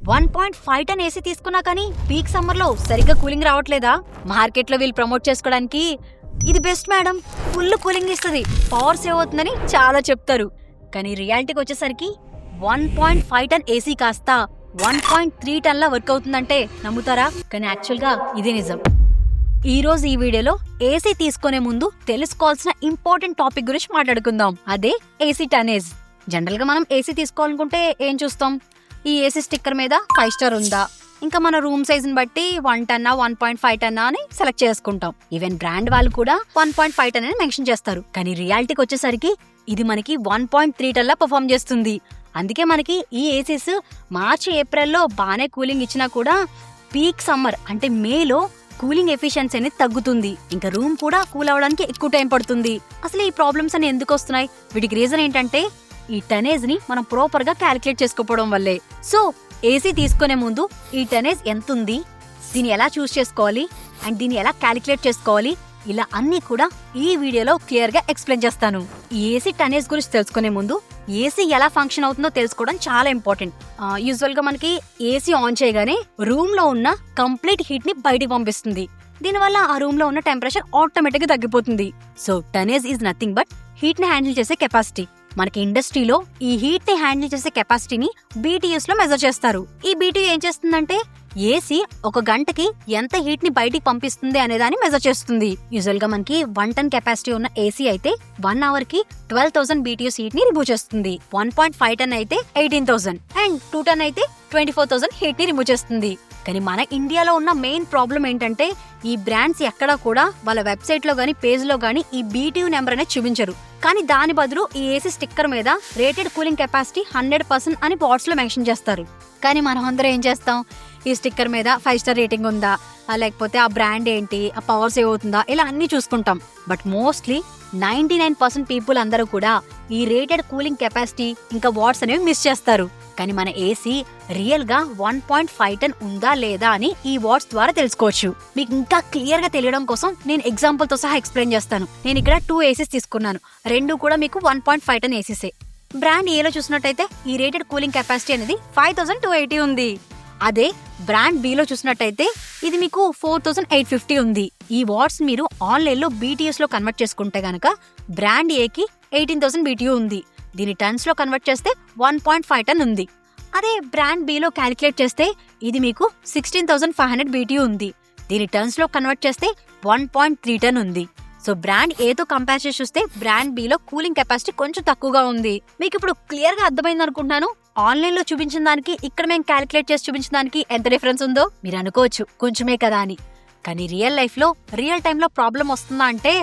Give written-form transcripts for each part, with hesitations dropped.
1.5 టన్ AC తీసుకున్నా కానీ peak summer లో సరిగ్గా కూలింగ్ రావట్లేదా? మార్కెట్ లో వీళ్ళు ప్రమోట్ చేసుకోవడానికి ఇది బెస్ట్ మేడం, ఫుల్ కూలింగ్ ఇస్తుంది, పవర్ సేవ్ అవుతుందని చాలా చెప్తారు. కానీ రియాలిటీకి వచ్చేసరికి 1.5 టన్ ఏసీ కాస్త 1.3 టన్ల వర్క్ అవుతుందంటే నమ్ముతారా? కానీ యాక్చువల్ గా ఇదే నిజం. ఈ రోజు ఈ వీడియోలో ఏసీ తీసుకునే ముందు తెలుసుకోవాల్సిన ఇంపార్టెంట్ టాపిక్ గురించి మాట్లాడుకుందాం. అదే ఏసీ టనేజ్. జనరల్ గా మనం ఏసీ తీసుకోవాలనుకుంటే ఏం చూస్తాం? ఈ ఏసీ స్టిక్కర్ మీద 5 స్టార్ ఉందా, ఇంకా మన రూమ్ సైజ్ ని బట్టి 1 టన్నా 1.5 టన్నా అని సెలెక్ట్ చేసుకుంటాం. ఈవెన్ బ్రాండ్ వాళ్ళు కూడా 1.5 టన్ అని మెన్షన్ చేస్తారు. కానీ రియాలిటీకి వచ్చేసరికి ఇది మనకి 1.3 టన్లా పర్ఫామ్ చేస్తుంది. అందుకే మనకి ఈ ఏసీస్ మార్చి ఏప్రిల్లో బాగానే కూలింగ్ ఇచ్చినా కూడా పీక్ సమ్మర్ అంటే మేలో కూలింగ్ ఎఫిషియన్సీ అనేది తగ్గుతుంది. ఇంకా రూమ్ కూడా కూల్ అవడానికి ఎక్కువ టైం పడుతుంది. అసలు ఈ ప్రాబ్లమ్స్ అని ఎందుకు వస్తున్నాయి? వీటికి రీజన్ ఏంటంటే ఈ టనేజ్ ని మనం ప్రాపర్ గా క్యాలిక్యులేట్ చేసుకోవడం వల్లే. సో ఏసీ తీసుకునే ముందు ఈ టనేజ్ ఎంత ఉంది, దీన్ని ఎలా చూస్ చేసుకోవాలి అండ్ దీన్ని ఎలా క్యాలిక్యులేట్ చేసుకోవాలి, ఇలా అన్ని కూడా ఈ వీడియోలో క్లియర్ గా ఎక్స్ప్లెయిన్ చేస్తాను. ఈ ఏసీ టనేజ్ గురించి తెలుసుకునే ముందు ఏసీ ఎలా ఫంక్షన్ అవుతుందో తెలుసుకోవడం చాలా ఇంపార్టెంట్. యూజువల్ గా మనకి ఏసీ ఆన్ చేయగానే రూమ్ లో ఉన్న కంప్లీట్ హీట్ ని బయటికి పంపిస్తుంది. దీనివల్ల ఆ రూమ్ లో ఉన్న టెంపరేచర్ ఆటోమేటిక్ గా తగ్గిపోతుంది. So tonnage is nothing but heat ని హ్యాండిల్ చేసే కెపాసిటీ. మనకి ఇండస్ట్రీలో ఈ హీట్ ని హ్యాండిల్ చేసే కెపాసిటీని BTUs లో మెజర్ చేస్తారు. ఈ BTU ఏం చేస్తుందంటే ఏసీ ఒక గంటకి ఎంత హీట్ ని బయటికి పంపిస్తుంది అనే దాన్ని మెజర్ చేస్తుంది. యూజువల్ గా మనకి 1 టన్ కెపాసిటీ ఉన్న ఏసీ అయితే 1 అవర్ కి 12,000 BTUs హీట్ ని రిమూవ్ చేస్తుంది. 1.5 టన్ అయితే 18,000 అండ్ 2 టన్ అయితే 24,000 హీట్ ని రిమూవ్ చేస్తుంది. కానీ మన ఇండియాలో ఉన్న మెయిన్ ప్రాబ్లం ఏంటంటే ఈ బ్రాండ్స్ ఎక్కడా కూడా వాళ్ళ వెబ్సైట్ లో గానీ పేజ్ లో గానీ ఈ BTU నెంబర్ అనేది చూపించరు. కానీ దాని బదులు ఈ ఏసీ స్టిక్కర్ మీద రేటెడ్ కూలింగ్ కెపాసిటీ 100% అని బాట్స్ లో మెన్షన్ చేస్తారు. కానీ మనం అందరం ఏం చేస్తాం? ఈ స్టిక్కర్ మీద 5 స్టార్ రేటింగ్ ఉందా, లేకపోతే ఆ బ్రాండ్ ఏంటి, ఆ పవర్ సేవ్ అవుతుందా, ఇలా అన్ని చూసుకుంటాం. బట్ మోస్ట్లీ 99% పీపుల్ అందరూ కూడా ఈ రేటెడ్ కూలింగ్ కెపాసిటీ ఇంకా వాట్స్ అనేవి మిస్ చేస్తారు. కానీ మన ఏసీ రియల్ గా 1.5 టన్ ఉందా లేదా అని ఈ వాట్స్ ద్వారా తెలుసుకోవచ్చు. మీకు ఇంకా క్లియర్ గా తెలియడం కోసం నేను ఎగ్జాంపుల్ తో సహా ఎక్స్ప్లెయిన్ చేస్తాను. నేను ఇక్కడ 2 ఏసీస్ తీసుకున్నాను. 2 కూడా మీకు 1.5 టన్ ఏసీసే. బ్రాండ్ ఏలో చూసినట్టయితే ఈ రేటెడ్ కూలింగ్ కెపాసిటీ అనేది 5280 ఉంది. అదే బ్రాండ్ బిలో చూసినట్టయితే ఇది మీకు 4850 ఉంది. ఈ వాట్స్ మీరు ఆన్లైన్ లో BTUs లో కన్వర్ట్ చేసుకుంటే గనక బ్రాండ్ ఏకి 18,000 BTU ఉంది. దీని టన్స్ లో కన్వర్ట్ చేస్తే 1.5 టన్ ఉంది. అదే బ్రాండ్ బిలో క్యాలిక్యులేట్ చేస్తే ఇది మీకు 16,500 BTU ఉంది. దీని టన్స్ లో కన్వర్ట్ చేస్తే 1.3 టన్ ఉంది. సో బ్రాండ్ ఏతో కంపేర్ చేసి చూస్తే బ్రాండ్ బిలో కూలింగ్ కెపాసిటీ కొంచెం తక్కువగా ఉంది. మీకు ఇప్పుడు క్లియర్ గా అర్థమైంది అనుకుంటున్నాను. ఆన్లైన్ లో చూపించిన దానికి ఇక్కడ మేము క్యాలిక్యులేట్ చేసి చూపించిన దానికి ఎంత డిఫరెన్స్ ఉందో. మీరు అనుకోవచ్చు కొంచెమే కదా అని. కానీ రియల్ లైఫ్ లో రియల్ టైమ్ లో ప్రాబ్లం వస్తుందా అంటే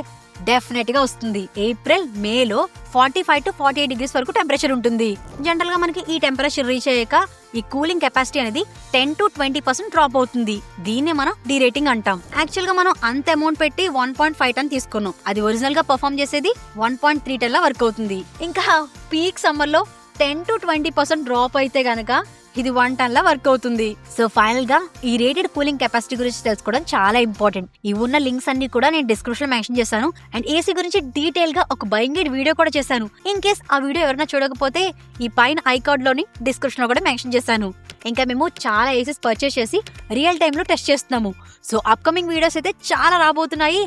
డెఫినెట్ గా వస్తుంది. ఏప్రిల్ మేలో 45 to 48 డిగ్రీస్ వరకు టెంపరేచర్ ఉంటుంది. జనరల్ గా మనకి ఈ టెంపరేచర్ రీచ్ అయ్యాక ఈ కూలింగ్ కెపాసిటీ అనేది 10 to 20% డ్రాప్ అవుతుంది. దీన్నే మనం డీరేటింగ్ అంటాం. యాక్చువల్ గా మనం అంత అమౌంట్ పెట్టి 1.5 టన్ తీసుకున్నాం. అది ఒరిజినల్ గా పర్ఫామ్ చేసేది 1.3 టన్ లా వర్క్ అవుతుంది. ఇంకా పీక్ సమ్మర్ లో 10 to 20% డ్రాప్ అయితే గనక ఇది 1 టన్ లా వర్క్ అవుతుంది. సో ఫైనల్ గా ఈ రేటెడ్ కూలింగ్ కెపాసిటీ గురించి తెలుసుకోవడం చాలా ఇంపార్టెంట్. ఈ ఉన్న లింక్స్ అన్ని కూడా నేను డిస్క్రిప్షన్ లో మెన్షన్ చేశాను. అండ్ ఏసీ గురించి డీటెయిల్ గా ఒక బయింగ్ గైడ్ వీడియో కూడా చేశాను. ఇన్ కేస్ ఆ వీడియో ఎవరైనా చూడకపోతే ఈ పైన ఐకార్డ్ లోని డిస్క్రిప్షన్ లో కూడా మెన్షన్ చేశాను. ఇంకా మేము చాలా ఏసీస్ పర్చేస్ చేసి రియల్ టైమ్ లో టెస్ట్ చేస్తున్నాము. సో అప్కమింగ్ వీడియోస్ అయితే చాలా రాబోతున్నాయి.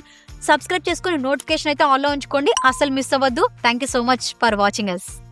సబ్స్క్రైబ్ చేసుకుని నోటిఫికేషన్ అయితే ఆన్ లో ఉంచుకోండి, అసలు మిస్ అవ్వద్దు. Thank you so much for watching us.